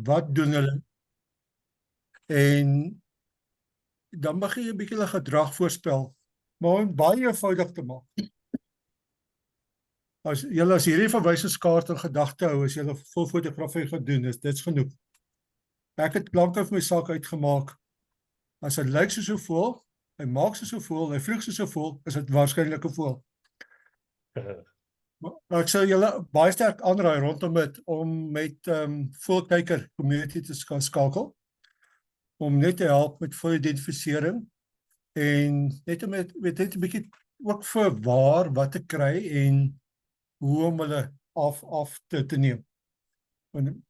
wat doen hulle, en dan mag jy 'n bietjie hulle gedrag voorspel, maar om baie eenvoudig te maak. As hierdie verwysingskaart in gedagte hou, as jy 'n vol fotografie gedoen is, dit's genoeg. Ek het lank vir my saak uitgemaak, as dit lyk soos 'n voël, hy maak soos 'n voël, hy vlieg soos 'n voël, is dit waarskynlik 'n voël. Maar ek sou julle baie sterk aanraai rondom dit om met voëlkyker community te skakel, om net te help met voëlidentifisering en net om net 'n bietjie ook vir wat te kry en hoe om hulle af te neem.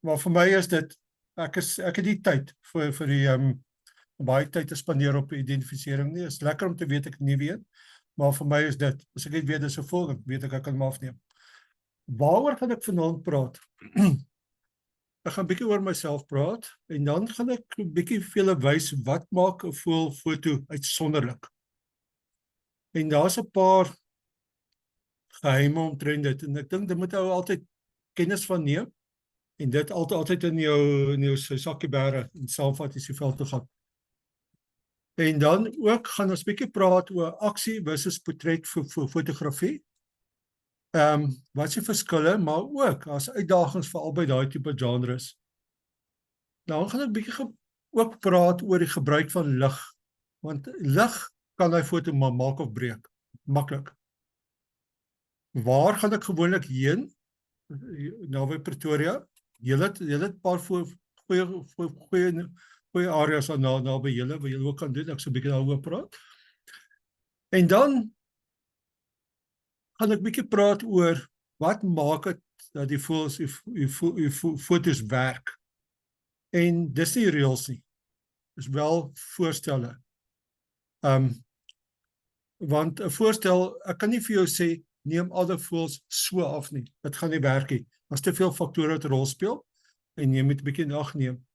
Maar vir my is dit, ek het die tyd vir die baie tyd te spandeer op identifisering nie. Is lekker om te weet ek nie weet, maar vir my is dit, as ek net weet dis 'n voël, weet ek kan hom afneem. Waaroor gaan ek vanaand praat? Ek gaan 'n bietjie oor myself praat en dan gaan ek 'n bietjie vir julle wys wat maak 'n voëlfoto uitsonderlik. En daar's 'n paar geheime omtrent dit, en ek dink dit moet ou altyd kennis van neem en dit altyd in jou sakkie bære en saamvat as jy veld toe gaan. En dan ook gaan ons 'n bietjie praat oor aksie versus portret fotografie. Wat is die verskille, maar ook as uitdagings vir albei daai tipe genres. Dan gaan ek 'n bietjie ook praat oor die gebruik van lig, want lig kan hy foto maak of breek, maklik. Waar gaan ek gewoonlik heen? Naby Pretoria. Julle het 'n paar goeie areas naby julle wat julle ook kan doen. Ek sal 'n bietjie daaroor praat. En dan gaan ek 'n bietjie praat oor wat maak dit dat die voëls die fotos werk. En dis nie reëls nie. Dis wel voorstelle. Want 'n voorstel, ek kan nie vir jou sê neem alle voëls so af nie. Dit gaan nie werk nie. Daar's te veel faktore wat 'n rol speel en jy moet 'n bietjie in ag neem.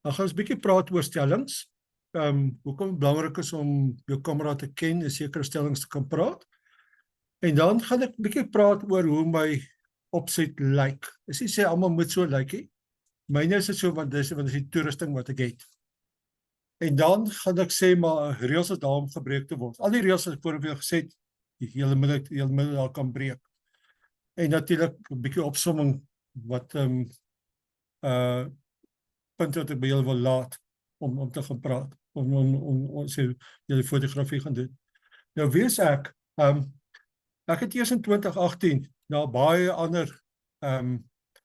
Dan gaan ons 'n bietjie praat oor stellings. Hoekom dit belangrik is om jou kamera te ken en sekere stellings te kan praat. En dan gaan ek 'n bietjie praat oor hoe my opset lyk. Dis nie sê almal moet so lyk nie. Myne is dit so want dis die toerusting wat ek het. En dan gaan ek sê maar reëls is daar om gebreek te word. Al die reëls wat ek voor jou gesê het, jy moet daar kan breek. En natuurlik 'n bietjie opsomming wat punte wat ek by julle wil laat om te gaan praat, om sê julle fotografie gaan doen. Nou wees ek het eers in 2018 na baie ander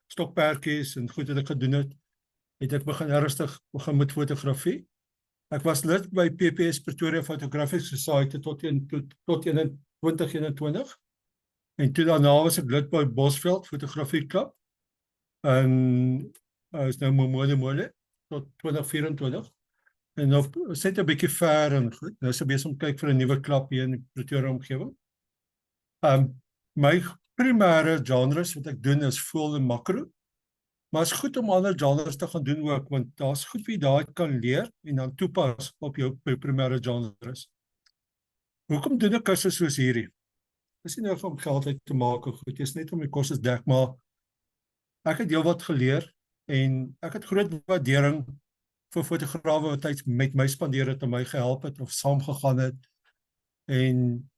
stokperdjies en goed wat ek gedoen het ek begin met fotografie. Ek was lid by PPS Pretoria Photographic Society tot 2021. En toe daarna was ek lid by Bosveld Fotografie Klub. En is nou Mole tot 2024. En nou sit 'n bietjie ver en goed. Nou is ek besig om kyk vir 'n nuwe klub hier in die Pretoria omgewing. My primêre genres wat ek doen is voël en makro. Maar is goed om ander genres te gaan doen ook, want daar's goed wie daar kan leer en dan toepas op jou primêre genres. Hoekom doen ek kursusse soos hierdie? Dis nie nou om geld uit te maak of goed, dis net om die kostes dek, maar ek het heelwat geleer en ek het groot waardering vir fotograwe wat tyd met my spandeer het en my gehelp het of saamgegaan het en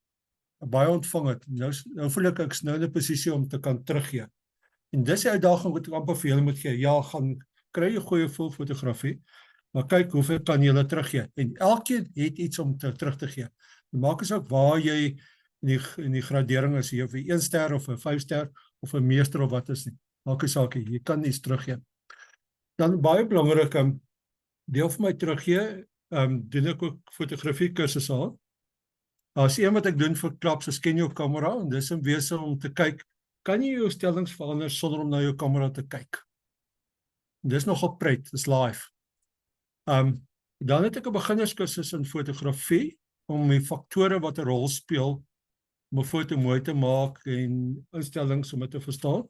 baie ontvang het. Nou voel ek is nou in 'n posisie om te kan teruggee. En dis die uitdaging wat ek amper vir julle moet gee. Ja, gaan kry jy goeie fotografie, maar kyk hoeveel kan jy hulle teruggee. En elkeen het iets om terug te gee. En maak is ook waar jy in die gradering is, jy of 'n 1 ster of 'n 5 ster of 'n meester of wat is nie. Maak is saakie, jy kan iets teruggee. Dan baie belangrik, deel van my teruggee, doen ek ook fotografie kursusse aan. As een wat ek doen vir klubs, is ken jou kamera, en dis in wese om te kyk, kan jy jou stellings verander sonder om na jou kamera te kyk? Dis nogal pret, dis live. Dan het ek 'n beginnerskursus in fotografie, om die faktore wat 'n rol speel, om 'n foto mooi te maak en instellings om dit te verstaan.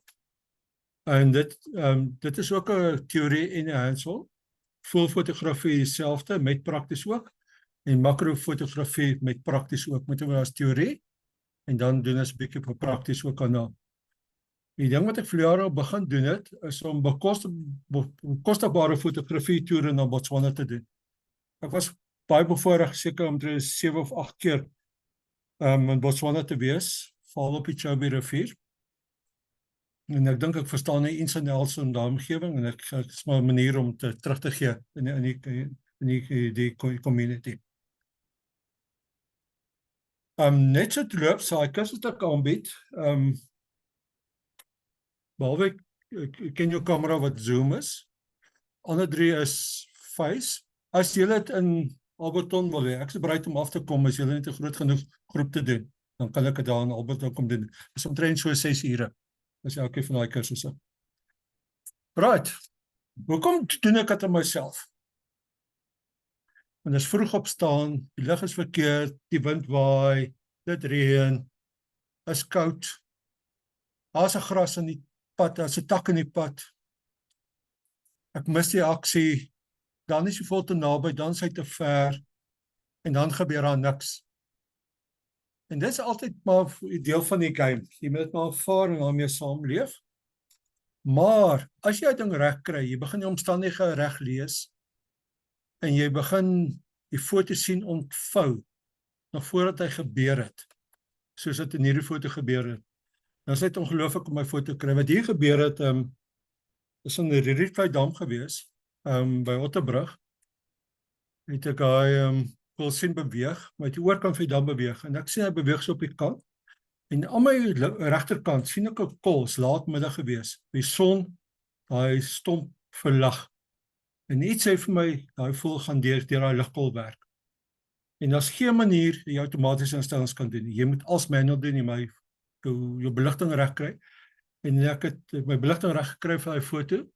En dit is ook 'n teorie en 'n hands-on. Voëlfotografie dieselfde, met prakties ook, en makrofotografie met prakties ook, met as teorie, en dan doen ons 'n bietjie op prakties ook aan. Die ding wat ek vir jare begin doen het, is om bekostigbare fotografie-toere na Botswana te doen. Ek was baie bevoorreg, seker omtrent 7 of 8 keer in Botswana te wees, veral op die Chobe rivier. En ek dink ek verstaan nie iets in die omgewing en ek is maar 'n manier om terug te gee in die community. Net so terloop, so ek kursus wat ek aanbied, behalwe ek ken jou kamera wat Zoom is, ander 3 is Face. As jy dit in Alberton wil hê, ek is bereid om af te kom as jy net 'n groot genoeg groep te doen, dan kan ek dit daar in Alberton kom doen. Dit is omtrent so 6 ure. Dis elke van daai kursusse. Right. Hoekom doen ek dit aan myself? Want as vroeg opstaan, die lug is verkeerd, die wind waai, dit reën, is koud, daar's 'n gras in die pad, daar's 'n tak in die pad. Ek mis die aksie, dan is jy vol te naby, dan is hy te ver, en dan gebeur daar niks. En dit is altyd maar 'n deel van die game. Jy moet dit maar ervaar en daarmee saamleef. Maar as jy 'n ding reg kry, jy begin die omstandighede reg lees en jy begin die foto sien ontvou nog voordat hy gebeur het, soos dit in hierdie foto gebeur het. Dan is dit ongelooflik om my foto kry. Wat hier gebeur het, is in die Riviersvlei-dam gewees, by Otterbrug. Het ek hy wil sien beweeg, maar die oorkant van die dam beweeg, en ek sien hy beweeg so op die kant, en aan my regterkant sien ek 'n kol, is laatmiddag gewees, die son, hy stomp verlig, en iets sê vir my, hy voel gaan deur daai ligkol werk. En daar's geen manier jy outomatiese instellings kan doen. Jy moet als manual doen, jy moet jou beligting reg kry. En ek het my beligting reg gekry vir daai foto,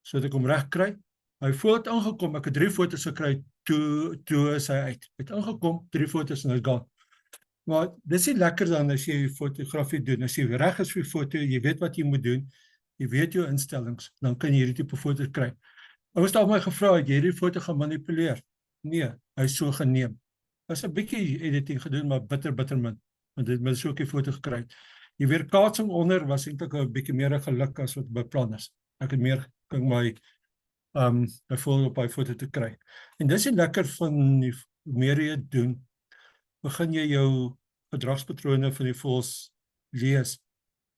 sodat ek hom reg kry. Hy voel het ingekom, ek het 3 foto's gekry, toe is hy uit. Het ingekom, 3 foto's en hy gaan. Maar dis nie lekker dan as jy fotografie doen, as jy reg is vir foto, jy weet wat jy moet doen, jy weet jou instellings, dan kan jy hierdie tipe foto kry. Ouers het my gevra, het jy hierdie foto gemanipuleer? Nee, hy is so geneem. Is 'n bietjie editing gedoen, maar bitter min, want dit het so 'n foto gekry. Die weerkaatsing onder was eintlik 'n bietjie meer geluk as wat beplan is. Ek het meer kan my byvoorbeeld op hy foto te kry. En dis die lekker van hoe meer jy doen, begin jy jou gedragspatrone van die voëls lees.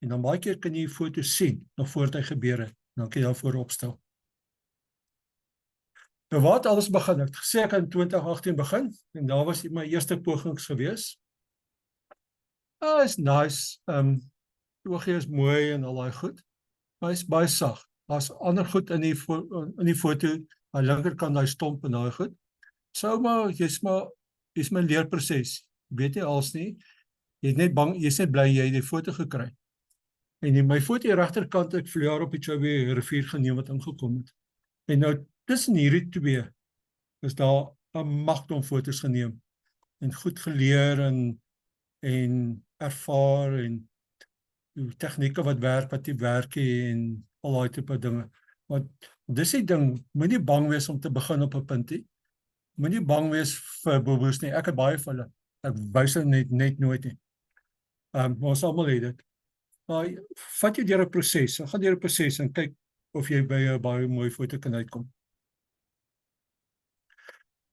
En dan baie keer kan jy die foto sien, nog voordat hy gebeur het. Dan kan jy daarvoor opstel. Nou wat alles begin, ek het gesê ek in 2018 begin, en daar was my eerste pogings gewees. Is nice, die oogie is mooi en al daai goed, maar is baie sag. Daar's ander goed in die foto, aan die linkerkant daai stomp en daai goed. So maar, jy's my leerproses, weet jy als nie, jy's net bang, jy's net bly jy het die foto gekry. En my foto hier regterkant ek vir jaar op die Chobe rivier geneem wat ingekom het. En nou tussen hierdie twee is daar 'n magdom foto's geneem en goed geleer en ervaar en die tegnieke wat werk, wat nie werk nie en al daai tipe dinge. Want dis die ding, moenie bang wees om te begin op 'n punt nie. Moenie bang wees vir boboes nie. Ek het baie vir hulle. Ek wys dit net nooit nie. Ons almal het dit. Maar vat jy deur 'n proses, gaan deur 'n proses en kyk of jy by 'n baie mooi foto kan uitkom.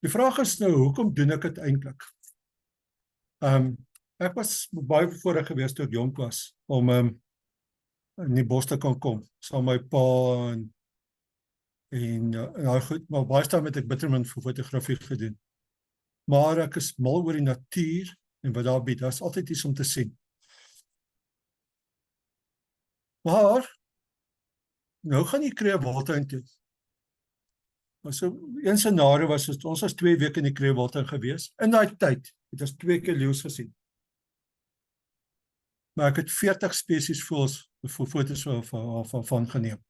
Die vraag is nou, hoekom doen ek dit eintlik? Ek was baie bevoorreg geweest toe ek jonk was, om in die bos te kan kom, saam met my pa en goed, maar baie staan met ek bitter min vir fotografie gedoen. Maar ek is mal oor die natuur en wat daar bied, daar is altyd iets om te sien. Maar, nou gaan jy Kreeuwwiltuin toe. So, een scenario was, ons was 2 weke in die Kreeuwwiltuin gewees. In daai tyd het ons 2 keer leeu's gesien. Maar ek het 40 spesies voëls vir foto's van geneem.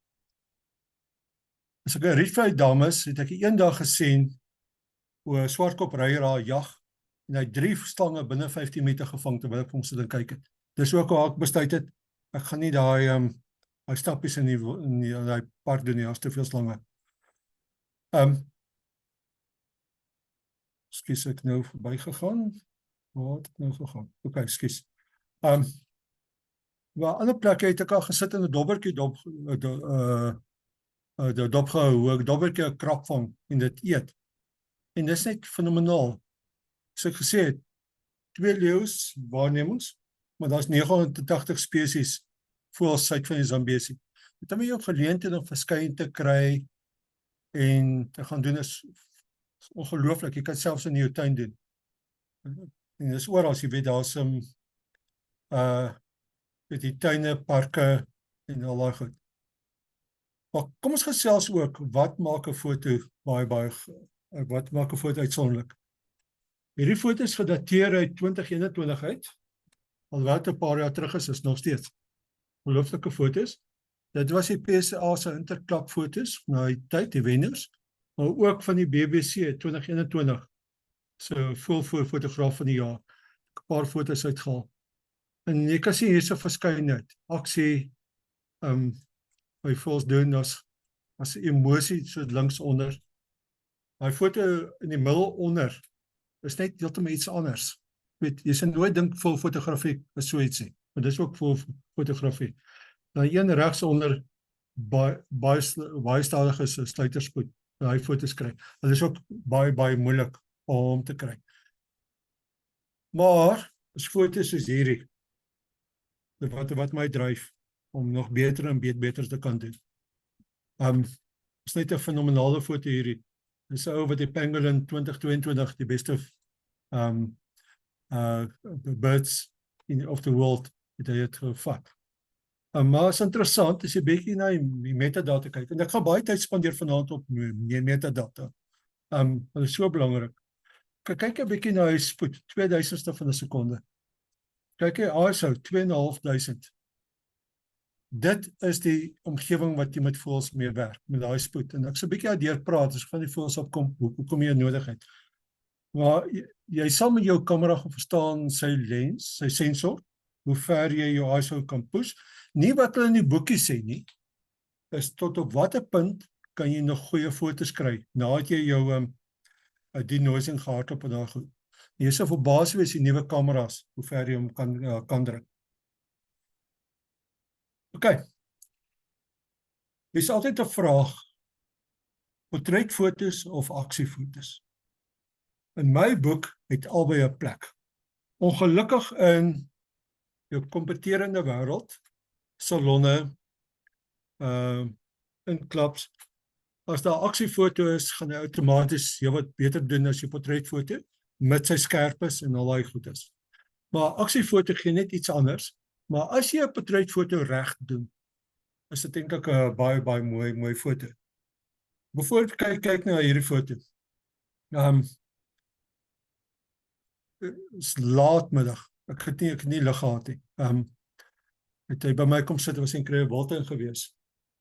As ek 'n Riviersvlei-dam is, het ek eendag gesien hoe 'n swartkop reier jag en hy 3 slange binne 15 meter gevang terwyl ek hom sit en kyk het. Dis ook hoe ek besluit het, ek gaan nie daai stappies in die park doen nie, daar's te veel slange. Skus ek nou verbygegaan. Waar het ek nou gegaan? Okay, skus. Waar ander plekke het ek al gesit in 'n dobbertjie dop gehou, hoe ek dobbertjie 'n krap vang en dit eet. En dis net fenomenaal. Soos ek gesê het, 2 leeu's waarnemings, maar daar's 89 spesies voëls suid van die Zambesi. Dit het my ook geleenthede om verskyn te kry en te gaan doen is ongelooflik. Jy kan selfs in jou tuin doen. En dis oral, jy weet, daar's met die tuine, parke en al daai goed. Maar kom ons gesels ook, wat maak 'n foto wat maak 'n foto uitsonderlik? Hierdie foto is gedateer uit 2021 uit, alhoewel dit 'n paar jaar terug is nog steeds ongelooflike foto's. Dit was die PSA se interklap foto's na die tyd, die wenners, maar ook van die BBC 2021. So fotograaf van die jaar. 'n Paar foto's uitgehaal. En jy kan sien hier's 'n verskeidenheid. Aksie, by voels doen as 'n emosie so links onder. My foto in die middel onder is net heeltemal iets anders. Jy sien nooit dink vol fotografie is so iets nie, maar dis ook vol fotografie. Dan een regs onder baie stadig is 'n sluiterspoed. Daai foto's kry. Dit is ook baie moeilik om te kry. Maar as foto's soos hierdie wat my dryf om nog beter en beter te kan doen. Is net 'n fenomenale foto hierdie. Dis 'n ou wat die Pangolin 2022 die beste birds of the world het hy het gevat. Maar is interessant as jy bietjie na die metadata kyk. En ek gaan baie tyd spandeer vanaand op metadata. Dit is so belangrik. Kyk 'n bietjie na hy spoed, 2000ste van 'n sekonde. Kyk hy ISO 2500. Dit is die omgewing wat jy met voëls mee werk, met daai spoed. En ek sal 'n bietjie daardeur praat, as ek van die voëls opkom, hoekom jy nodig het. Maar jy sal met jou kamera gaan verstaan sy lens, sy sensor, hoe ver jy jou ISO kan push. Nie wat hulle in die boekie sê nie, is tot op watter punt kan jy nog goeie foto's kry, nadat jy jou denoising gehad op daai goed. Jy sal verbaas wees die nuwe kameras, hoe ver jy hom kan druk. OK. Dis altyd 'n vraag, portretfoto's of aksiefoto's? In my boek het albei 'n plek. Ongelukkig in jou kompeterende wêreld, salonne, in klubs, as daar aksiefoto is, gaan hy outomaties wat beter doen as jou portretfoto, met sy skerp is en al daai goed is. Maar aksiefoto gee net iets anders. Maar as jy 'n portretfoto reg doen, is dit dink ek 'n baie mooi foto. Byvoorbeeld kyk na hierdie foto. Is laatmiddag. Ek het nie lig gehad nie. Het hy by my kom sit, was in Kreeuwilton gewees.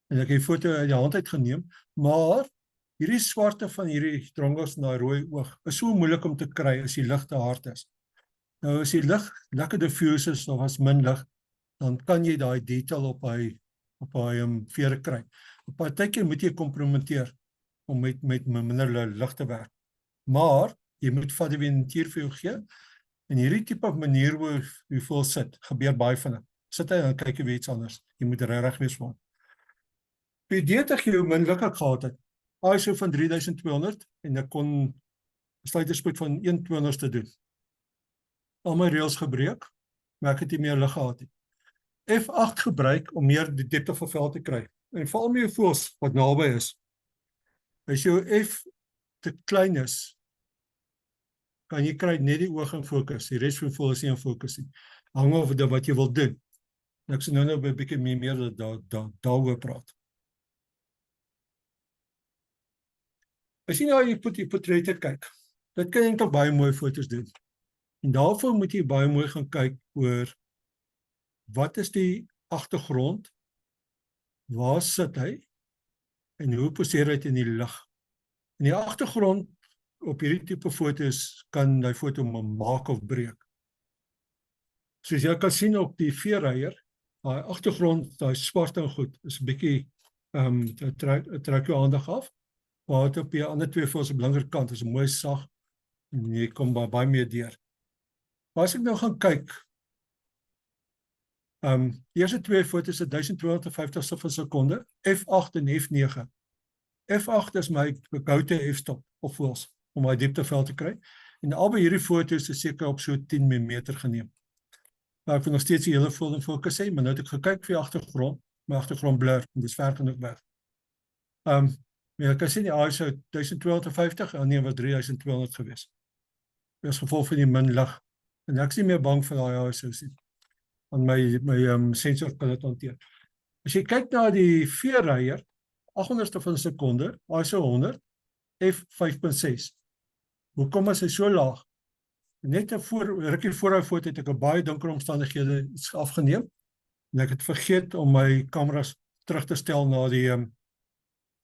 En ek het die foto uit die hand uitgeneem, maar hierdie swarte van hierdie drongos en daai rooi oog is so moeilik om te kry as die lig te hard is. Nou as die lig lekker diffuse is of as min lig, dan kan jy daai detail op hy vere kry. Op partykeer moet jy kompromitteer om met minder lig te werk. Maar jy moet vat die natuur vir jou gee. En hierdie tipe manier hoe jy voel sit, gebeur baie vinnig. Sit hy en kyk jy iets anders. Jy moet reg wees vir hom. Die idee dat jy min lig gehad het, ISO van 3200 en ek kon sluiterspoed van 1/200ste doen. Al my reëls gebreek, maar ek het nie meer lig gehad nie. F8 gebruik om meer die diepte van veld te kry. En veral met jou voëls wat naby is. As jou F te klein is, kan jy kry net die oog in fokus. Die res van die voël is nie in fokus nie. Hang af wat jy wil doen. En ek sal nou 'n bietjie meer daaroor praat. As jy nou die portrette kyk, dit kan eintlik baie mooi foto's doen. En daarvoor moet jy baie mooi gaan kyk oor wat is die agtergrond, waar sit hy, en hoe poseer hy in die lig. In die agtergrond, op hierdie tipe foto's, kan die foto maak of breek. Soos jy kan sien op die veerryer, daai agtergrond, daai swart en goed, is 'n bietjie, trek jou aandag af, maar op die ander twee voëls op linkerkant is mooi sag, en jy kom baie meer deur. Maar as ek nou gaan kyk, Die eerste twee foto's is 1250ste van sekonde, F8 en F9. F8 is my go-to F-stop of voels, om my diepteveld te kry. En albei hierdie foto's is seker op so 10 mm geneem. Maar ek wil nog steeds die hele voel en fokus hê, maar nou het ek gekyk vir die agtergrond, my agtergrond blur, en dis ver genoeg weg. Ja, ek kan sien die ISO 1250, nee, was 3200 gewees. Dit is gevolg van die min lig. En ek is nie meer bang vir die ISO's nie. Want my sensor kan dit hanteer. As jy kyk na die veerryer, 800ste van 'n sekonde, ISO 100, f5.6. Hoekom is hy so laag? Net rukkie voor daai foto het ek 'n baie donker omstandighede iets afgeneem en ek het vergeet om my kameras terug te stel na die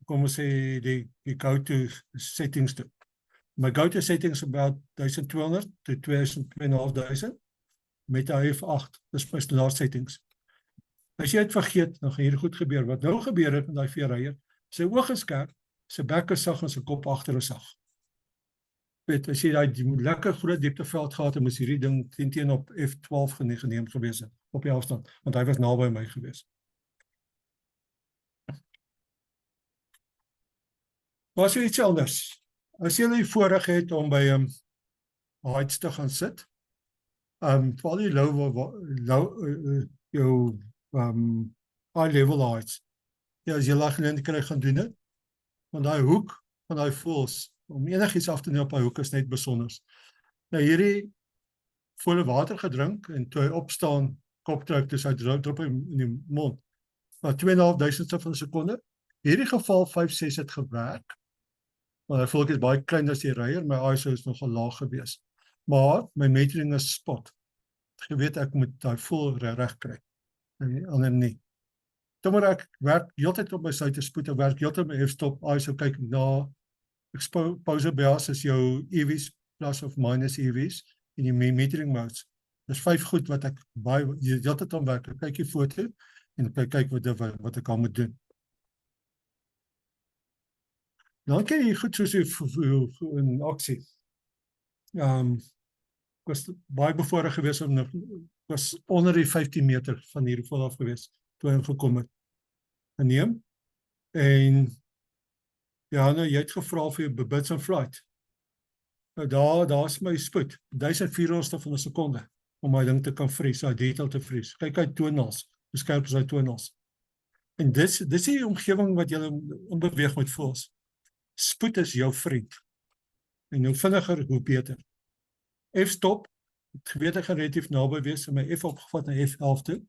kom ons sê die go-to settings toe. My go-to settings about 1200 to 2500 met die F8. Dis my standaard settings. As jy het vergeet, dan gaan hier goed gebeur. Wat nou gebeur het met daai veerryer, sy oog is skerp, sy bek is sag en sy kop agter is sag. Weet, as jy die lekker groot diepteveld gehad het, moes hierdie ding teen op F12 geneem gewees het, op die afstand, want hy was naby my gewees. Maar as jy iets anders, as jy die voorreg het om by heights te gaan sit, vir al die jou high level heights, ja, as jy lag en kry gaan doen het, want die hoek van die voels, om enigiets af te neem op die hoek is net besonders. Nou hierdie volle water gedrink en toe hy opstaan, kopdruk, dus hy drop in die mond. Maar 2500ste van 'n sekonde. Hierdie geval 5-6 het gewerk. Maar hy voel is baie klein as die ryer, my ISO is nogal laag gewees. Maar my metering is spot. Jy weet ek moet daai voel reg kry. En die ander nie. Toe maar ek werk heeltyd op my suiterspoed, ek werk heeltyd op my f-stop, ISO kyk na exposure bias is jou EVs plus of minus EVs en die metering modes. Dis 5 goed wat ek baie heeltyd aan werk. Ek kyk die foto en ek kyk wat ek aan moet doen. Dan kan jy goed soos in aksie. Ek was baie bevoorreg gewees om was onder die 15 meter van hierdie vol af gewees toe hy gekom het. Neem en ja, nou jy het gevra vir jou bits and flight. Nou daar is my spoed, 1400ste van 'n sekonde om my ding te kan vries, daai detail te vries. Kyk uit tonals, hoe skerp is hy tonals. En dis die omgewing wat jy onbeweeg moet voel. Spoed is jou vriend. En hoe vinniger, hoe beter. F-stop, ek weet ek gaan relatief naby wees en my F opgevat na F11 toe.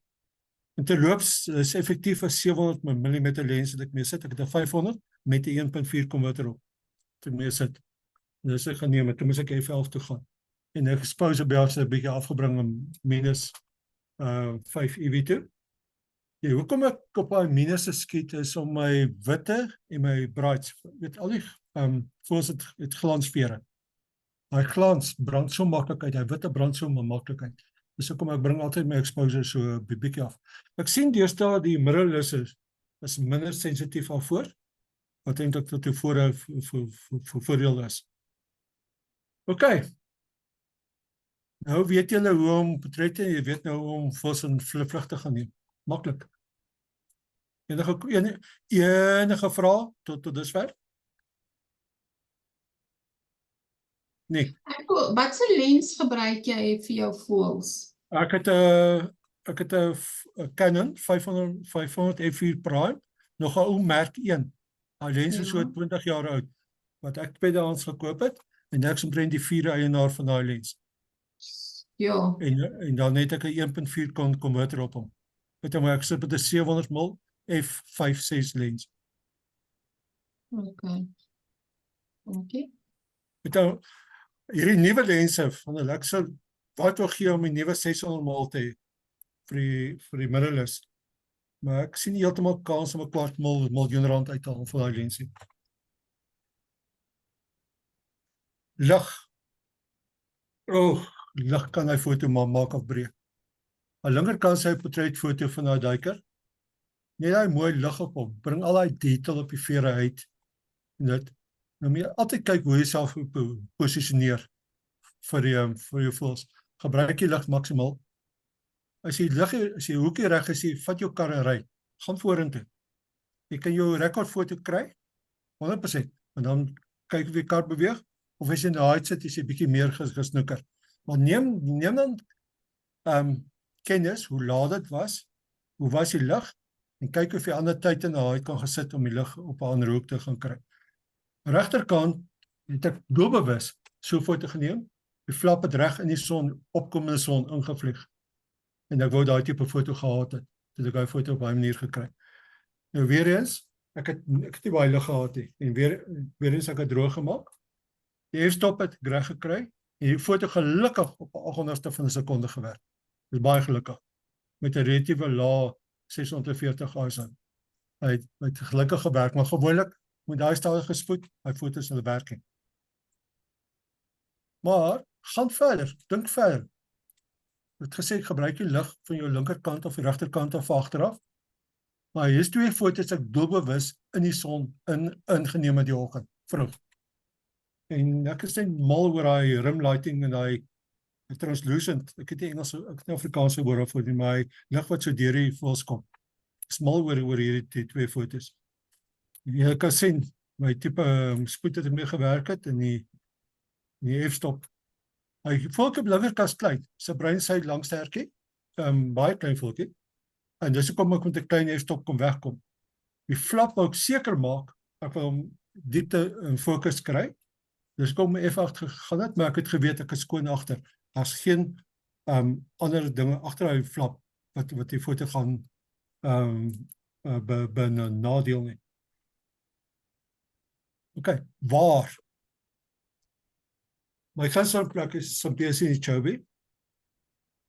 En terloops is effektief 'n 700 mm lens wat ek mee sit. Ek het 'n 500 met 'n 1.4 konverter op. Toe mee sit. Dus ek geneem het, toe moes ek F11 toe gaan. En ek exposure bias 'n bietjie afgebring om minus 5 EV toe. Ja, hoekom ek op daai minus skiet is om my witte en my brights, weet al die voels het glansvere. Daai glans brand so maklik uit, hy witte brand so maklik uit. Dis hoekom ek bring altyd my exposure so 'n bietjie af. Ek sien deesdae die mirrorless is minder sensitief daarvoor. Wat dink ek tot voordeel is. OK. Nou weet julle hoe om portret en jy weet nou hoe om voels en vlug te gaan neem. Maklik. Enige vrae tot dusver? Nee. Wat se lens gebruik jy vir jou voels? Ek het 'n Canon 500 f4 Prime, nog 'n ou merk 1. Daai lens is so 20 jaar oud wat ek tweedehands gekoop het en ek is omtrent die 4de eienaar van daai lens. Ja. En dan het ek 'n 1.4 konverter op hom. Weet jy maar ek sit met 'n 700 mm f5.6 lens. OK. Weet jy, hierdie nuwe lense van hulle, ek sou wat wil gee om die nuwe 600 mm te hê vir die mirrorless. Maar ek sien nie heeltemal kans om 'n kwart miljoen rand uit te haal vir daai lensie. Lig. Lig kan hy foto maak of breek. Aan linkerkant sy portretfoto van daai duiker. Net daai mooi lig op hom, bring al daai detail op die vere uit. En dit nou moet jy altyd kyk hoe jy self posisioneer vir jou voels. Gebruik die lig maksimaal. as die hoekie reg is, vat jou kar en ry, gaan vorentoe. Jy kan jou rekordfoto kry, 100%, en dan kyk of die kar beweeg, of as jy in die height sit, is jy bietjie meer gesnoeker. Maar neem dan kennis, hoe laat dit was, hoe was die lig, en kyk of jy ander tyd in die height kan gesit om die lig op 'n ander hoek te gaan kry. Regterkant het ek doelbewus so foto geneem, die flap het reg in die son, opkomende son ingevlieg. En ek wou daai tipe foto gehad het, het ek daai foto op daai manier gekry. Nou weer eens, ek het nie baie lig gehad nie, en weer eens ek het droog gemaak, die f-stop het reg gekry, en die foto gelukkig op 'n 800ste van 'n sekonde gewerk. Dis baie gelukkig, met 'n relatiewe lae 640 ISO. Hy het gelukkig gewerk, maar gewoonlik met daai stadige spoed, hy foto's hulle werking. Maar, gaan verder, dink verder. Ek het gesê, gebruik die lig van jou linkerkant of die regterkant of agteraf. Maar hier is 2 foto's ek doelbewus in die son ingeneem het die oggend, vroeg. En ek is net mal oor daai rim lighting en daai translucent, ek het nie Engels, ek het nie Afrikaanse woord daarvoor nie, maar die lig wat so deur die voels kom. Ek is mal oor hierdie 2 foto's. Jy kan sien, my tipe spoed het mee gewerk het en die f-stop. Hy voeltjie op linkerkant klein, sy brein sy langstertjie, baie klein voeltjie, en dis hoekom ek met 'n klein f-stop kom wegkom. Die flap wou ek seker maak, ek wil hom diepte in fokus kry, dis kom F8 gegaan het, maar ek het geweet ek is skoon agter. Daar's geen ander dinge agter hy flap wat die foto gaan nadeel nie. OK, waar? My gunsteling is Sambesi in Chobe.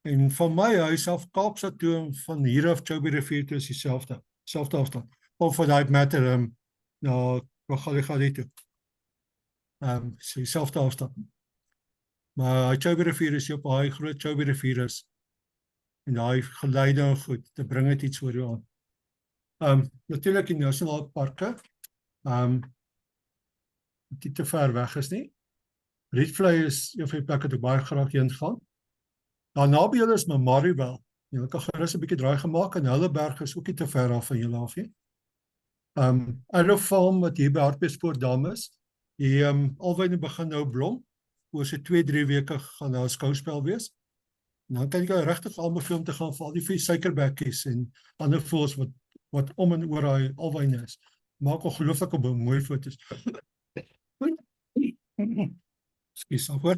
En van my huis af Kaapstad toe van hier af Chobe rivier toe is dieselfde afstand. Of for that matter na Kwagaligali toe. So dieselfde afstand. Maar Chobe rivier is op daai groot Chobe rivier is. En daai geleide en goed, te bring dit iets oor jou aan. Natuurlik die nasionale parke. Die te ver weg is nie. Rietvlei is een van die plekke wat ek baie graag heen gaan. Daar naby julle is Mariwell. Julle kan gerus 'n bietjie draai gemaak en Hulleberg is ook nie te ver af van julle af nie. Arrow Farm wat hier by Hartbeespoort Dam is, die alwyne begin nou blom. Oor so 2-3 weke gaan daar 'n skouspel wees. En dan kan jy regtig aanbeveel om te gaan vir al die suikerbekkies en ander voëls wat om en oor daai alwyne is. Maak ongelooflike mooi foto's. Ekskuus daarvoor.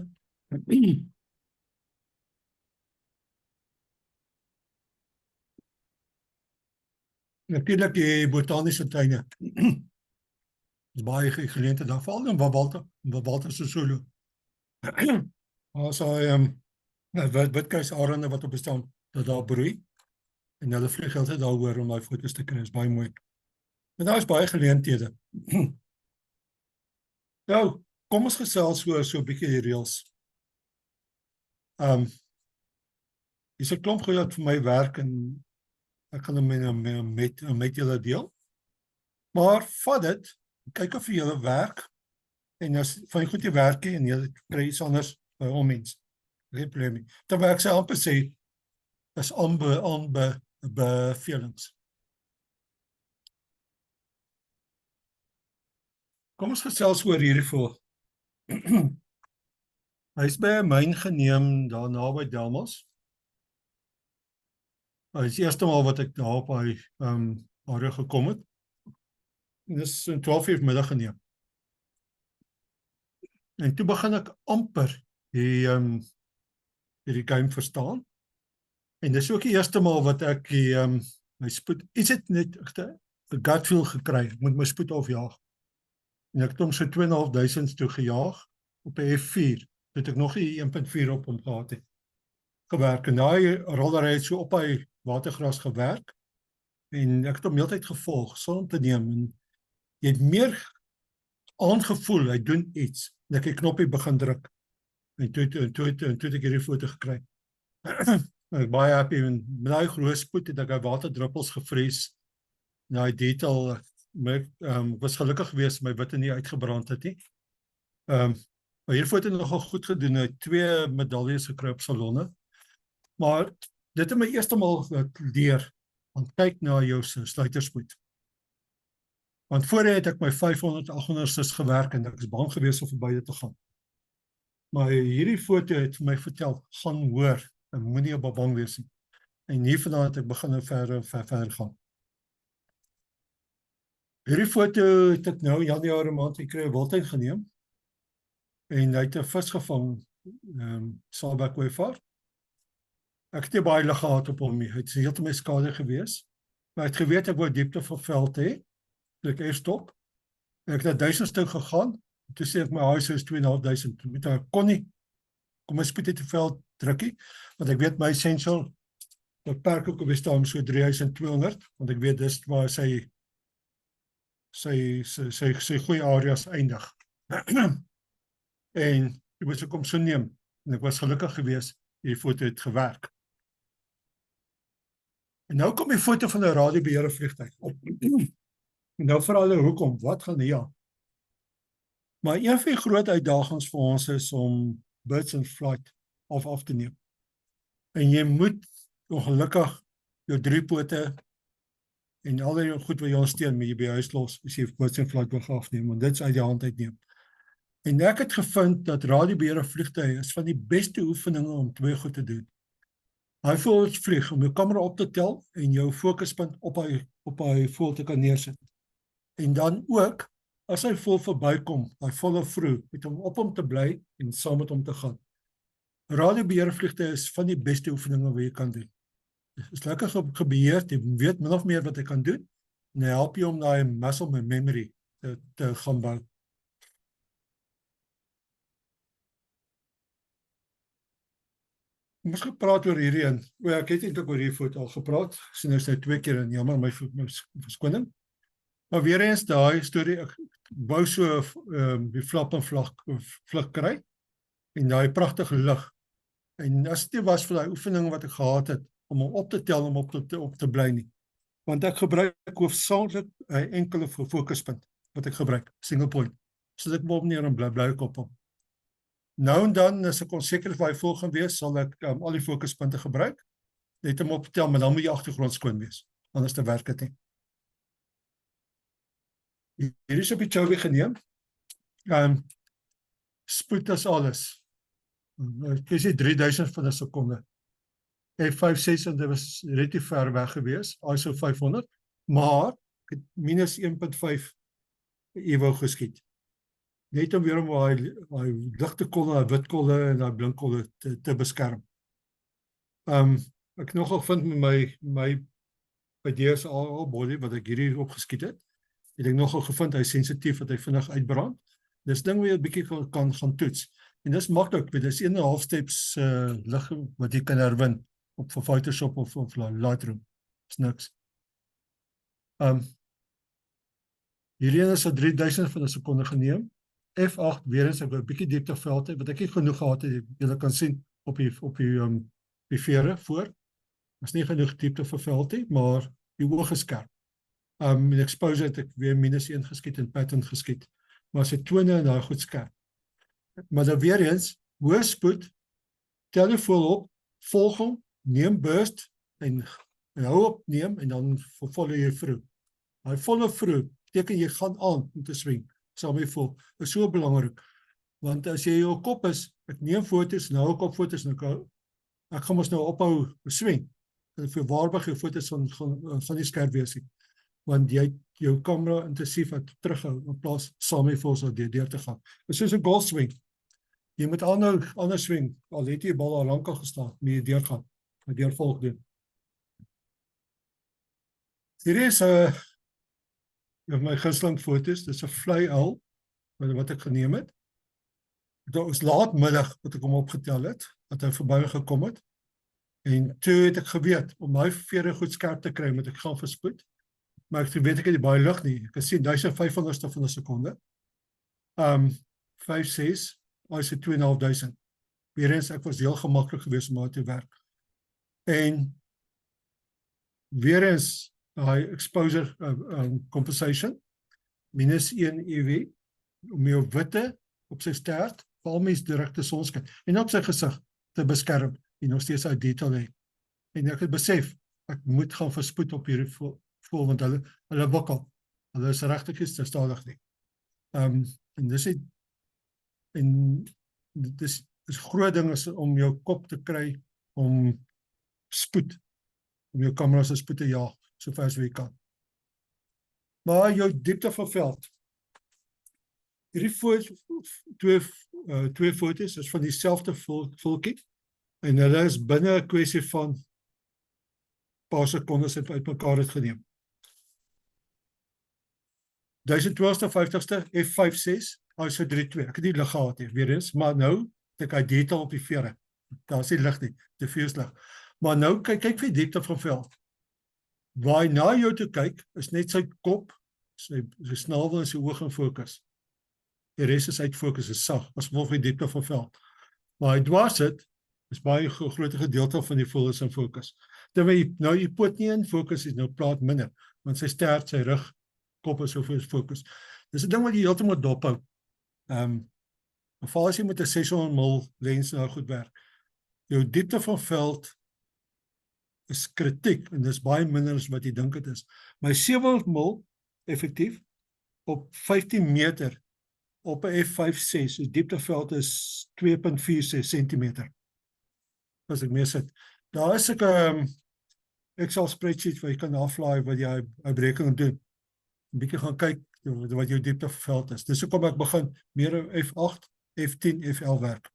Natuurlik die botaniese tuine. Is baie geleentheid daar, veral in Wawalter Sisulu. As hy witkuisarende wat op bestaan, dat daar broei, en hulle vlieg altyd daaroor om daai foto's te kry, is baie mooi. En daar is baie geleenthede. Nou, kom ons gesels oor so 'n bietjie die reëls. Dis 'n klomp goed wat vir my werk en ek gaan hom met julle deel. Maar vat dit, kyk of vir julle werk, en as van die goed jy werk en jy kry iets anders by hom mens. Geen probleem nie. Terwyl ek sê amper sê, is bevelings. Kom ons gesels oor hierdie voël. Hy is by 'n myn geneem daar naby Delmas. Dit is die eerste maal wat ek daar op hy area gekom het. En dis 12:00 middag geneem. En toe begin ek amper die game verstaan. En dis ook die eerste maal wat ek my spoed, iets het net 'n gut feel gekry, ek moet my spoed afjaag. En ek het hom so 2.500 toe gejaag op 'n F4, het ek nog nie 1.4 op hom gehad het. Gewerk, en daai roller het so op hy watergras gewerk, en ek het hom heeltyd gevolg, son te neem, en jy het meer aangevoel, hy doen iets, en ek die knoppie begin druk, en toe het ek hierdie foto gekry. Ek baie happy, en met daai groot spoed het ek die waterdruppels gevries, en daai detail, ek was gelukkig geweest, my witte nie uitgebrand het nie. Maar hier foto nogal goed gedoen, hy het 2 medaljes gekry op salonne, maar dit het my eerste maal leer, want kyk na jou sluiterspoed. Want voorheen het ek my 500, 800's gewerk en ek is bang geweest om verby dit te gaan. Maar hierdie foto het vir my vertel, gaan hoor, en moenie op bang wees nie. En hiervandaan het ek begin nou verder gaan. Hierdie foto het ek nou in Januarie maand gekry 'n wildtuin geneem. En hy het 'n vis gevang, Saabak Wayvaart. Ek het nie baie lig gehad op hom nie. Hy het heeltemal skade gewees. Maar ek het geweet ek wou diepte van veld hê. Ek eers stop. Ek het 1000 stuk gegaan. Toe sê ek my huis is 2500. Met haar kon nie. Kom my spoed uit die veld drukkie, want ek weet my essential beperk ook op die staan so 3200, want ek weet dis waar sy goeie areas eindig. En ek moes ek om so neem, en ek was gelukkig geweest, die foto het gewerk. En nou kom die foto van 'n radiobeheerde vliegtuig op. En nou vra hulle hoekom, wat gaan hier aan? Maar een van die groot uitdagings vir ons is om birds in flight af te neem. En jy moet ongelukkig jou 3 pote en al die goed wat jy ondersteun, moet jy by huis los, as jy birds in flight wil afneem, want dit is uit die hand uitneem. En ek het gevind dat radiobeheerde vliegtuie is van die beste oefeninge om 2 goed te doen. Hy voel vlieg om jou kamera op te tel en jou fokuspunt op hy voel te kan neersit. En dan ook, as hy vol verbykom, hy follow through, met hom op hom te bly en saam met hom te gaan. Radiobeheerde vliegtuie is van die beste oefeninge wat jy kan doen. Dit is lekker gebeheerd, jy weet min of meer wat jy kan doen, en hy help jy om daai muscle memory te gaan bou. Ons gepraat oor hierdie een. Ek het eintlik oor hierdie foto al gepraat. Ek sien nou 2 keer en jammer my verskoning. Maar weer eens daai storie, ek wou so die flap en vlug kry en daai pragtige lig. En as dit was vir daai oefening wat ek gehad het om hom op te tel om op te bly nie. Want ek gebruik hoofsaaklik 'n enkele fokuspunt wat ek gebruik, single point. So ek hom neer en bly op hom. Nou en dan, as ek onseker is waar hy vol gaan wees, sal ek al die fokuspunte gebruik, net om op te tel, maar dan moet die agtergrond skoon wees, anders te werk het nie. Hier is op die Chowie geneem. Spoed is alles. Ek sê 3000 van 'n sekonde. F56 en dit was relatief ver weg gewees, ISO 500, maar ek het minus 1.5 evo geskiet. Net om weer om daai ligte kolle, daai wit kolle en daai blink kolle te beskerm. Ek nogal vind met my by DSLR body wat ek hierdie opgeskiet het ek nogal gevind hy is sensitief dat hy vinnig uitbrand. Dis ding wat jy 'n bietjie kan gaan toets. En dis maklik, dis 1.5 steps lig wat jy kan herwin op vir Photoshop of Lightroom. Dis niks. Hierdie is 3000 van 'n sekonde geneem. F8 weer eens, ek wou 'n bietjie diepte veld hê, wat ek nie genoeg gehad het, jy kan sien op die vere voor. Is nie genoeg diepte vir veld hê, maar die oog is skerp. Met exposure het ek weer -1 geskiet en pattern geskiet. Maar sy tone en daai goed skerp. Maar dan weer eens, hoë spoed, tel jy vol op, volg hom, neem burst en hou op neem en dan follow jy through. Hy follow through, beteken jy gaan aan om te swing, saam met vol. Dit is so belangrik, want as jy jou kop is, ek neem foto's, nou ook op foto's, ek gaan ons nou ophou swing, en vir waarborg jou foto's gaan nie skerp wees nie, want jy het jou kamera intensief terughou, in plaas saam met vol deur te gaan. Dit is soos 'n golf swing. Jy moet anders swing, al het jy bal al lank al gestaan, moet jy deurgaan, deurvolg doen. Hier is my gunsteling foto's, dis 'n vlei uil, wat ek geneem het. Dit was laatmiddag wat ek hom opgetel het, dat hy verby gekom het, en toe het ek geweet, om my vere goed skerp te kry, moet ek gaan verspoed, maar ek weet ek het die baie lig nie, ek sien 1500ste van 'n sekonde, 5.6, is dit 2500. Weer eens, ek was heel gemaklik geweest om daar te werk. En weer eens, die exposure compensation, -1 EV, om jou witte op sy stert, val mens direkte sonskyn, en op sy gesig te beskerm, en nog steeds uit detail hê. En ek het besef, ek moet gaan verspoed op hierdie voel, want hulle wikkel. Hulle is regtig nie te stadig nie. En dis het, en dit is groot ding is om jou kop te kry om spoed, om jou kamera se spoed te jaag, so ver as jy kan. Maar jou diepte van veld. Hierdie twee foto's is van dieselfde voeltjie, en hulle is binne 'n kwessie van paar sekondes uit mekaar het geneem. 1250ste f5.6 ISO 3.2. Ek het nie lig gehad nie, weer eens, maar nou het ek hy detail op die vere. Daar is nie lig nie, te veel lig. Maar nou kyk vir die diepte van veld. Waar hy na jou toe kyk, is net sy kop, sy snavel en sy oog in fokus. Die res is uit fokus, is sag, as gevolg van die diepte van veld. Maar hy dwars sit, is baie groot gedeelte van die voel is in fokus. Terwyl nou die poot nie in fokus is, nou plaat minder, want sy stert, sy rug, kop is soveel fokus. Dis 'n ding wat jy heeltemal dophou. Veral as jy met 'n 600mm lens nou goed werk. Jou diepte van veld is kritiek, en dis baie minder as wat jy dink dit is. My 700mm effektief op 15 meter op 'n f5.6, die diepteveld is 2.46 centimeter. As ek mee sit. Daar is ek Excel spreadsheet waar jy kan aflaai wat jy berekening doen. 'n Bietjie gaan kyk wat jou diepteveld is. Dis hoekom ek begin meer F8, F10, F11 werk.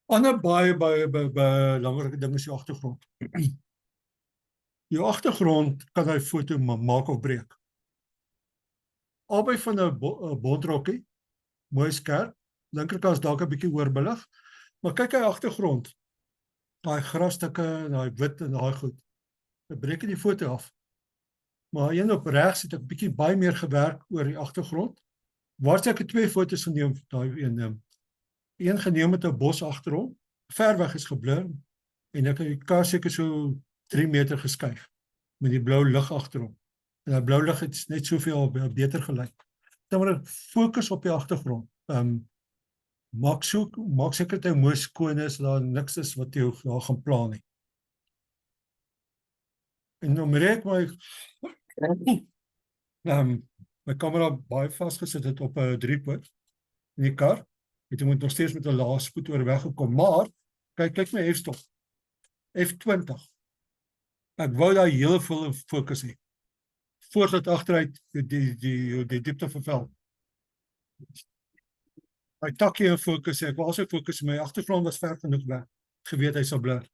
Ander baie belangrike ding is die agtergrond. Jou agtergrond kan hy foto maak of breek. Albei van 'n bondrokkie, mooi skerp, linkerkant is dalk 'n bietjie oorbelig, maar kyk hy agtergrond, daai grasstukke, daai wit en daai goed, dit breek die foto af. Maar een op regs het ek bietjie baie meer gewerk oor die agtergrond. Waar ek 2 foto's geneem, daai een geneem met 'n bos agter hom, ver weg is geblur, en ek het die kar seker so 3 meter geskuif, met die blou lig agter hom. En die blou lig het net soveel beter gelyk. Dan maar fokus op die agtergrond. Maak seker dat hy mooi skoon is, daar niks is wat jy daar gaan pla nie. En nou merk my kamera baie vasgesit het op 'n 3-poot in die kar. Jy moet nog steeds met 'n lae spoed oor weg gekom, maar kyk my f-stop. F20. Ek wou daai hele volle fokus hê. Voordat agteruit die diepte van veld. My takkie in fokus, ek wou also fokus, my agtergrond was ver genoeg weg, geweet hy sal blur.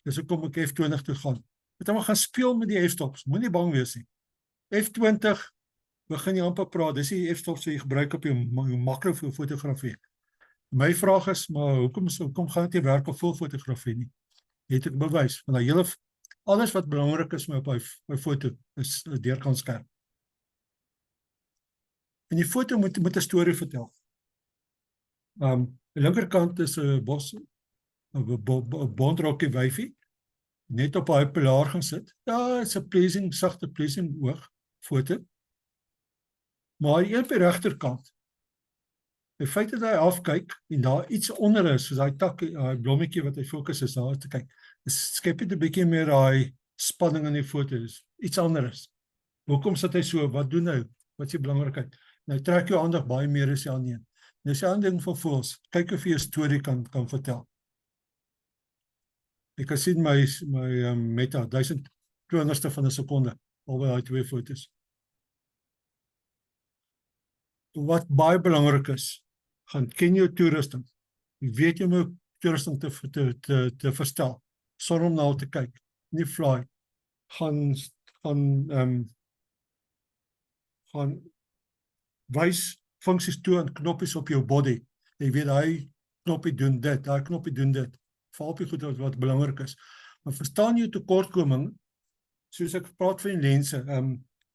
Dis hoekom ek F20 toe gaan. Moet maar gaan speel met die f-stops, moenie bang wees nie. F20, begin jy amper praat, dis die f-stops wat jy gebruik op jou makrofotografie. My vraag is, maar hoekom gaan dit nie werk op volfotografie nie? Jy het ek bewys, want die hele, alles wat belangrik is op my foto, is deurkant skerp. En die foto moet 'n storie vertel. Die linkerkant is 'n bos, 'n bondrokkie wyfie, net op hy pilaar gaan sit. Ja, is 'n pleasing, sagte pleasing oog foto. Maar die een op die regterkant, die feit dat hy afkyk en daar iets onder is, soos daai tak, daai blommetjie wat hy fokus is daar te kyk, skep dit 'n bietjie meer daai spanning in die foto's, iets anders. Hoekom sit hy so? Wat doen hy? Wat is die belangrikheid? Nou trek jou aandag baie meer as die ander een. Dis 'n ander ding van voels. Kyk of jy 'n storie kan vertel. Ek kan sien my meta 1020ste van 'n sekonde albei daai 2 foto's. Wat baie belangrik is, gaan ken jou toerusting. Jy weet jy moet toerusting te verstel, sonder om na al te kyk, nie fly. Gaan wys funksies toe en knoppies op jou body. Jy weet hy knoppie doen dit, daai knoppie doen dit. Val op die goed wat belangrik is. Maar verstaan jou tekortkoming, soos ek praat van die lense,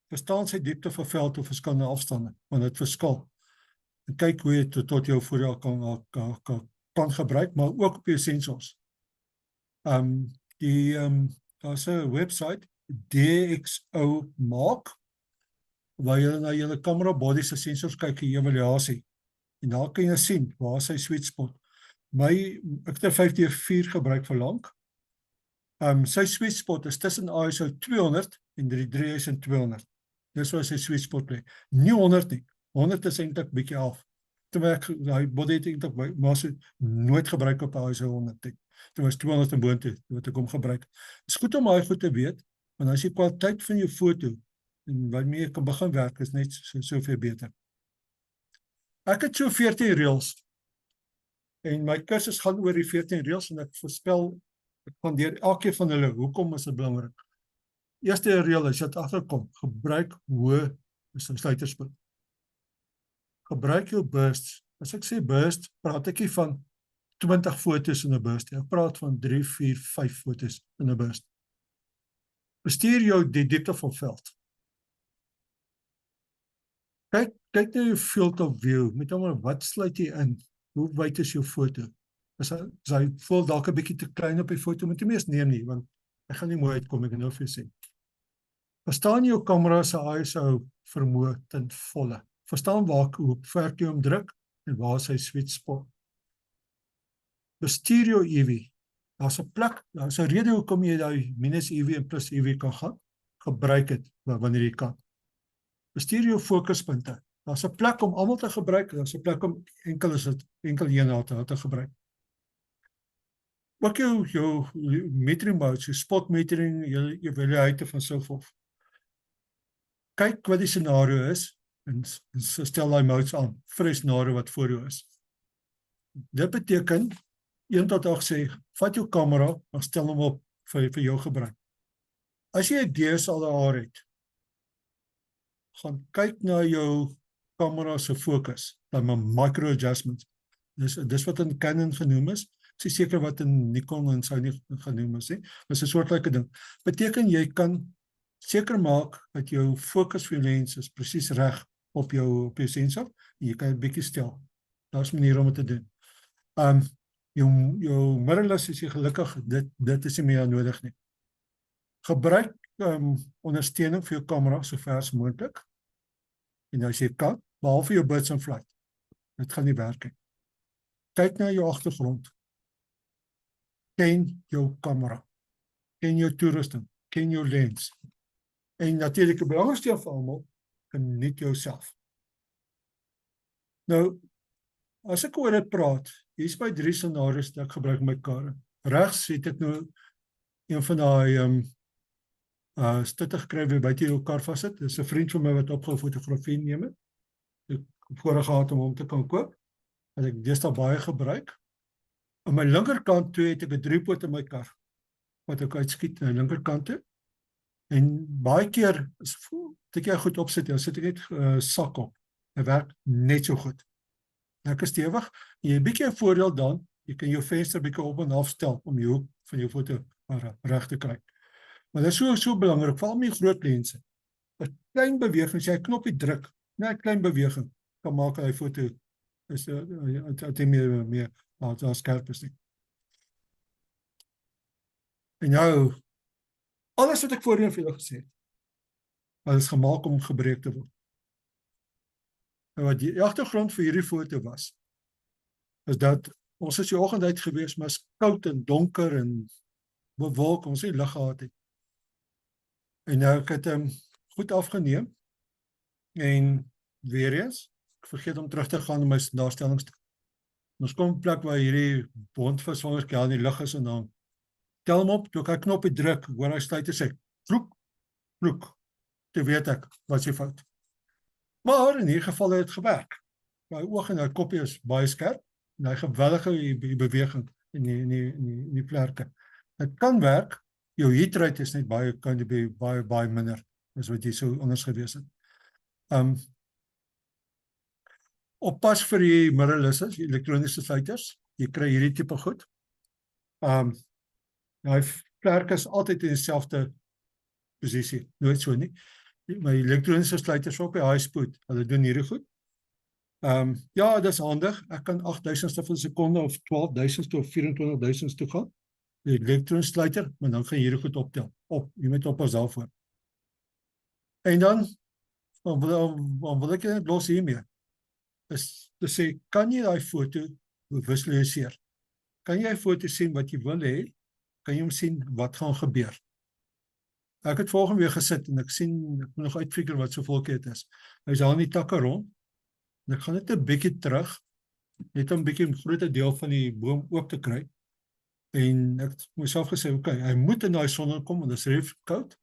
verstaan sy diepte van veld of verskillende afstande, want dit verskil. En kyk hoe jy tot jou voordeel kan gebruik, maar ook op jou sensors. Daar is 'n website, DxO Mark, waar jy na jou camera body se sensors kyk in evaluasie. En daar kan jy sien waar is sy sweet spot. Ek het 'n 5D4 gebruik vir lank. Sy sweet spot is tussen ISO 200 en 3200. Dis waar sy sweet spot lê. Nie 100 nie. 100 is eintlik bietjie af. Terwyl ek daai body het eintlik maar so nooit gebruik op ISO 100 nie. Dit was 200 en boontoe wat ek hom gebruik. Dit is goed om daai goed te weet, want as jy kwaliteit van jou foto en waarmee jy kan begin werk is net soveel beter. Ek het so 14 reels en my kursus gaan oor die 14 reels en ek voorspel ek gaan deur elkeen van hulle. Hoekom is dit belangrik? Eerste reël is dat agterkom, gebruik hoë sluiterspunt. Gebruik jou bursts. As ek sê burst, praat ek nie van 20 foto's in 'n burst. Ek praat van 3, 4, 5 foto's in 'n burst. Bestuur jou die diepte van veld. Kyk na jou field of view. Met ander woorde, wat sluit jy in? Hoe wyd is jou foto? As hy voel dalk 'n bietjie te klein op die foto, moet jy mees neem nie, want hy gaan nie mooi uitkom, ek kan nou vir jou sê. Verstaan jou kamera se ISO vermoë ten volle. Verstaan hoe ver jy hom druk en waar is sy sweet spot. Bestuur jou EV. Daar's 'n plek, daar's 'n rede hoekom jy daai minus EV en plus EV kan gaan. Gebruik dit wanneer jy kan. Bestuur jou fokuspunte. Daar's 'n plek om almal te gebruik, daar's 'n plek om enkel een te gebruik. Ook jou metering modes, jou spot metering, jou evaluate van so voort. Kyk wat die scenario is en stel daai modes aan vir die scenario wat voor jou is. Dit beteken 1 tot 8 sê, vat jou kamera en stel hom op vir jou gebruik. As jy 'n DSLR het, gaan kyk na jou kamera se fokus, dan micro adjustments. Dis wat in Canon genoem is. Ek is seker wat in Nikon en Sony genoem is, nie. Dis 'n soortgelyke ding. Beteken jy kan seker maak dat jou fokus vir jou lens is presies reg op jou sensor en jy kan 'n bietjie stel. Daar's maniere om dit te doen. Jou mirrorless is jy gelukkig, dit is nie meer nodig nie. Gebruik ondersteuning vir jou kamera so ver as moontlik. En as jy kan, behalwe jou birds in flight. Dit gaan nie werk nie. Kyk na jou agtergrond. Ken jou kamera. Ken jou toerusting. Ken jou lens. En natuurlik die belangrikste van almal, geniet jouself. Nou, as ek oor dit praat, hier's my 3 scenario's dat ek gebruik my kar. Regs het ek nou een van daai stutte gekry wie buite jou kar vassit. Dis 'n vriend van my wat opgehou fotografie neem het. Ek voorheen gehad om hom te kan koop. Wat ek deesdae baie gebruik. Aan my linkerkant toe het ek 'n 3-poot in my kar wat ek uitskiet aan die linkerkant toe. En baie keer as jy goed opsit, dan sit ek net sak op. Dit werk net so goed. Lekker stewig. Jy het 'n bietjie 'n voordeel dan, jy kan jou venster bietjie op en af stel om jou hoek van jou foto reg te kry. Maar dit is so belangrik, veral met groot lense. 'n Klein beweging, as jy 'n knoppie druk, net 'n klein beweging kan maak dat die foto is meer skerp is nie. En nou, alles wat ek voorheen vir julle gesê het, is gemaak om gebruik te word. En wat die agtergrond vir hierdie foto was, is dat ons is die oggend uit gewees, maar is koud en donker en bewolk, ons het nie lig gehad het. En nou ek het hom goed afgeneem en weer eens, ek vergeet om terug te gaan in my daarstellings. Ons kom 'n plek waar hierdie bondvisvangerskel in die lug is en dan tel hom op, toe ek hy knoppie druk, hoor hy sluit en sê, vloek, toe weet ek, wat is die fout. Maar in hierdie geval het het gewerk. My oog en my koppie is baie skerp, en hy geweldige beweging in die vlerke. Het kan werk, jou hitrate is net baie minder, as wat jy so anders gewees het. Oppas vir die mirrorless, die elektroniese sluiters, jy kry hierdie tipe goed. Die vlerke is altyd in dieselfde posisie, nooit so nie. My elektroniese sluiters op die high spoed, hulle doen hierdie goed. Ja, dis handig, ek kan 8000ste van 'n sekonde of 12000ste of 24000ste toe gaan. Die elektroniese sluiter, maar dan gaan hierdie goed optel. Jy moet oppas daarvoor. En dan wil ek net los hiermee. Is te sê, kan jy daai foto visualiseer? Kan jy 'n foto sien wat jy wil hê? kan jy hom sien wat gaan gebeur. Ek het volgende week gesit en ek sien, ek moet nog uitfigure wat so volkie het is. Hy is daar in die takke rond, en ek gaan net 'n bietjie terug, net om 'n bietjie 'n groter deel van die boom oop te kry. En ek het myself gesê, okay, hy moet in daai son kom, want dit is reeds koud.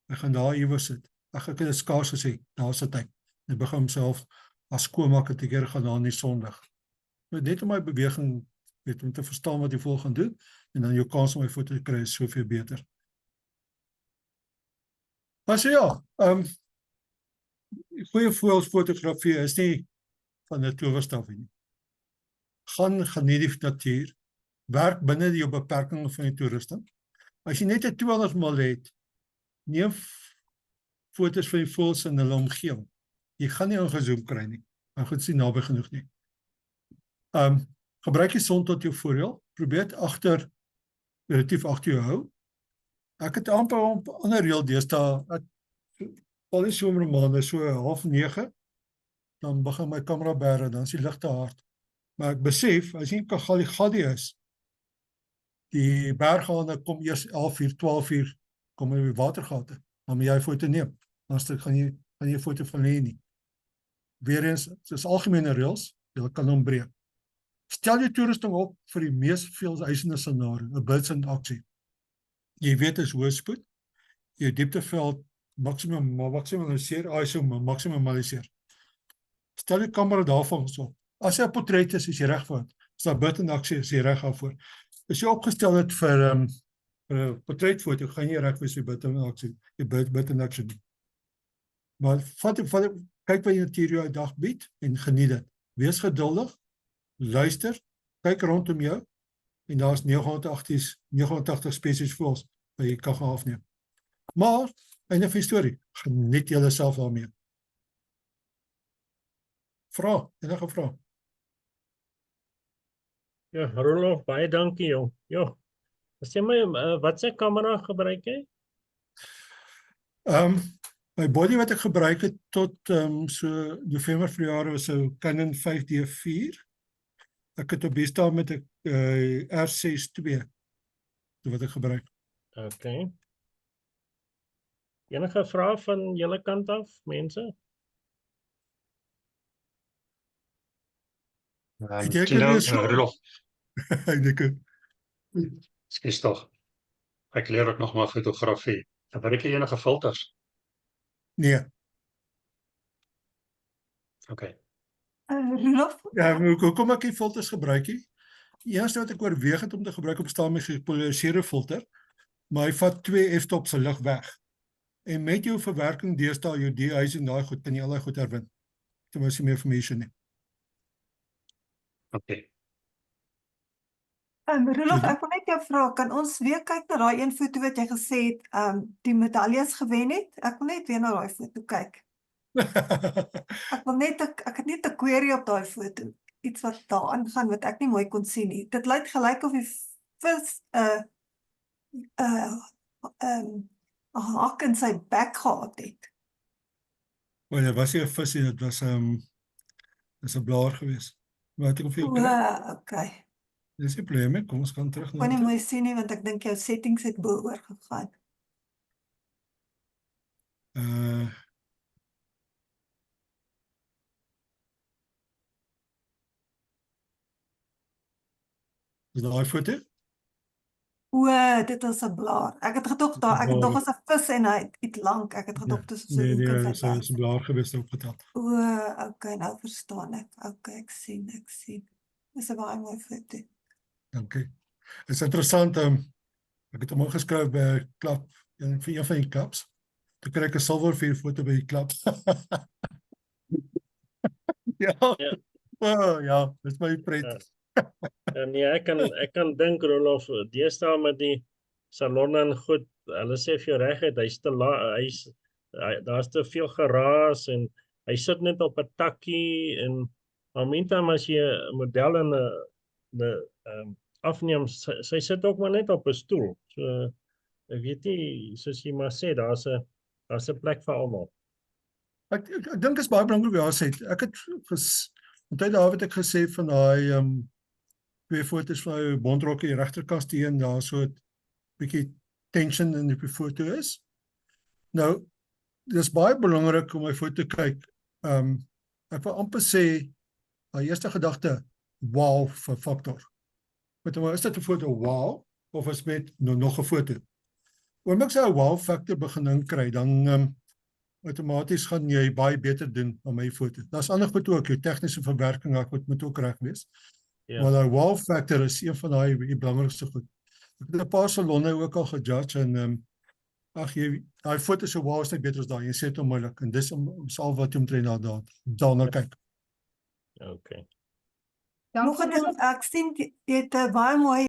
Hy gaan daar iewers sit. Ek het dit skaars gesê, daar sit hy. Hy begin homself as skoonmaak het 'n keer gaan daar in die son lig. Net om my beweging, weet, om te verstaan wat die voël gaan doen, en dan jou kans om my foto te kry is soveel beter. Maar so ja, goeie voëlsfotografie is nie van 'n towerstaf nie. Gaan geniet die natuur, werk binne die beperkings van die toerusting. As jy net 'n 200 mil het, neem foto's van die voëls in hulle omgewing. Jy gaan nie ingezoom kry nie, maar goed sien naby genoeg nie. Gebruik die son tot jou voordeel, probeer dit relatief agter jou hou. Ek het amper op 'n ander reël deesdae, al die somermaande so 8:30, dan begin my kamera bære, dan is die ligte hard. Maar ek besef, as jy in Kagali is, die berghane kom eers 11:00, 12:00, kom in die watergate, dan moet jy 'n foto neem, anders gaan jy 'n foto van hê nie. Weereens, soos algemene reëls, jy kan hom breek. Stel jou toerusting op vir die mees veeleisende scenario, 'n blits in aksie. Jy weet is hoë spoed, jou diepteveld maximaliseer, ISO maximaliseer. Stel die kamera daarvan op. As jy 'n portret is jy reg voor. As daar blits in aksie is jy reg daarvoor. As jy opgestel het vir 'n portretfoto, gaan jy reg wees vir blits in aksie. Jy blits in aksie. Maar kyk wat die natuur jou uitdag bied en geniet dit. Wees geduldig. Luister, kyk rondom jou, en daar is 89 spesies voëls wat jy kan gaan afneem. Maar, einde van die storie, geniet julle self daarmee. Enige vraag? Ja, Rolof, baie dankie jong. Ja, sê my, wat se kamera gebruik jy? My body wat ek gebruik het tot so November verjaar was 'n Canon 5D4. Ek het op die staan met 'n R6 II wat ek gebruik. Okay. Enige vrae van julle kant af, mense? Rolof, Ek dink skus tog. Ek leer ook nog maar fotografie. Gebruik jy enige filters? nee. Okay. Rolof, Ja, hoekom ek die filters gebruik nie? Die eerste wat ek oorweeg het om te gebruik op staan met gepolariseerde filter, maar hy vat 2 f-stop se lig weg. En met jou verwerking deesdae jou DI's en daai goed kan jy al daai goed herwin. Dit was nie meer information nie. Okay. Rolof, ek wil net jou vra, kan ons weer kyk na daai een foto wat jy gesê het, die medaljes gewen het? Ek wil net weer na daai foto kyk. Ek het net 'n query op daai foto. Iets wat daar aangaan wat ek nie mooi kon sien nie. Dit lyk gelyk of die vis 'n haak in sy bek gehad het. Maar dit was nie 'n vis nie, dit was 'n blaar geweest. Wat ek vir jou kry. Okay. Dis nie probleem, kom ons gaan terug Kon na nie dit. mooi sien nie, want ek dink jou settings het bo oor gegaan. Is daai foto? Dit is 'n blaar. Ek het gedog daar, ek het nog as 'n vis en hy het iets lank. Ek het gedog dit is so Nee, hoek in dit sy is 'n blaar geweest opgetel. Okay, nou verstaan ek. Okay, ek sien. Dis 'n baie mooi foto. Dankie. Dit is interessant, ek het hom ingeskryf by 'n klub, vir een van die klubs. Toe kry ek 'n silwer vir foto by die klub. Ja. Ja, dis my pret. Nee, ek kan dink Rolof, deesdae met die salonne en goed, hulle sê vir jou reguit, daar's te veel geraas en hy sit net op 'n takkie en meantime as jy 'n model in 'n afneem, sy sit ook maar net op 'n stoel. So ek weet nie, soos jy maar sê, daar's 'n plek vir almal. Ek dink is baie belangrik wat jy sê. Ek het onthou daar het ek gesê van daai 2 foto's van jou bondrokkie regterkant teen daar so bietjie tension in die foto is. Nou, dis baie belangrik om my foto kyk. Ek wil amper sê, my eerste gedagte, wow vir faktor. Maar is dit 'n foto wow, of is met nog 'n foto? Oomblik jy 'n wow faktor begin kry, dan outomaties gaan jy baie beter doen aan my foto. Daar's ander goed ook, jou tegniese verwerking, ek moet ook reg wees. Ja. Maar daai wow factor is een van die belangrikste goed. Ek het 'n paar salonne ook al gejudge en daai foto se wow is net beter as daai. Jy sê dit onmiddellik en dis al wat jy omtrent daarna kyk. Okay. Nog 'n ding, ek sien jy het 'n baie mooi